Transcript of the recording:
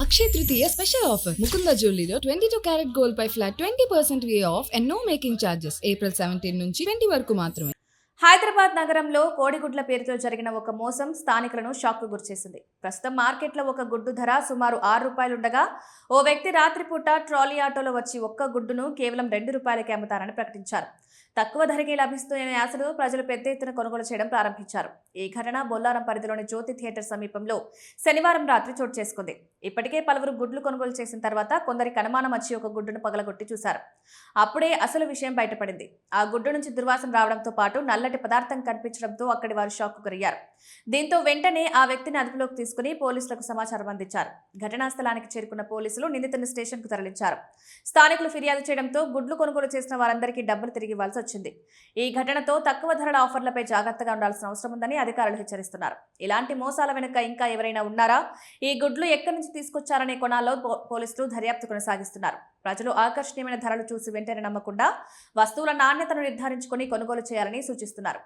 అక్షయ Tritiya special offer Mukunda జ్యువెలరీలో 22 carat gold పై flat 20% వే off and no making charges. April 17 నుంచి 20 వరకు మాత్రమే. హైదరాబాద్ నగరంలో కోడిగుడ్ల పేరుతో జరిగిన ఒక మోసం స్థానికులను షాక్కు గురిచేసింది. ప్రస్తుతం మార్కెట్లో ఒక గుడ్డు ధర సుమారు ₹6 ఉండగా ఓ వ్యక్తి రాత్రిపూట ట్రాలీ ఆటోలో వచ్చి ఒక్క గుడ్డును కేవలం ₹2 అమ్ముతారని ప్రకటించారు. తక్కువ ధరకే లభిస్తుందనే ఆశలు ప్రజలు పెద్ద ఎత్తున కొనుగోలు చేయడం ప్రారంభించారు. ఈ ఘటన బొల్లారం పరిధిలోని జ్యోతి థియేటర్ సమీపంలో శనివారం రాత్రి చోటు చేసుకుంది. ఇప్పటికే పలువురు గుడ్లు కొనుగోలు చేసిన తర్వాత కొందరికి అనుమానం వచ్చి ఒక గుడ్డును పగలగొట్టి చూశారు. అప్పుడే అసలు విషయం బయటపడింది. ఆ గుడ్డు నుంచి దుర్వాసన రావడంతో పాటు నల్లటి పదార్థం కనిపించడంతో అక్కడి వారు షాక్కు గురయ్యారు. దీంతో వెంటనే ఆ వ్యక్తిని అదుపులోకి తీసుకుని పోలీసులకు సమాచారం అందించారు. ఘటనా స్థలానికి చేరుకున్న పోలీసులు నిందితుని స్టేషన్కు తరలించారు. స్థానికులు ఫిర్యాదు చేయడంతో గుడ్లు కొనుగోలు చేసిన వారందరికీ డబ్బులు తిరిగి ఇవ్వాల్సి వచ్చింది. ఈ ఘటనతో తక్కువ ధరల ఆఫర్లపై జాగ్రత్తగా ఉండాల్సిన అవసరం ఉందని అధికారులు హెచ్చరిస్తున్నారు. ఇలాంటి మోసాల వెనుక ఇంకా ఎవరైనా ఉన్నారా, ఈ గుడ్లు ఎక్కడి నుంచి తీసుకొచ్చారనే కోణాల్లో పోలీసులు దర్యాప్తు కొనసాగిస్తున్నారు. ప్రజలు ఆకర్షణీయమైన ధరలు చూసి వెంటనే నమ్మకుండా వస్తువుల నాణ్యతను నిర్ధారించుకుని కొనుగోలు చేయాలని సూచిస్తున్నారు.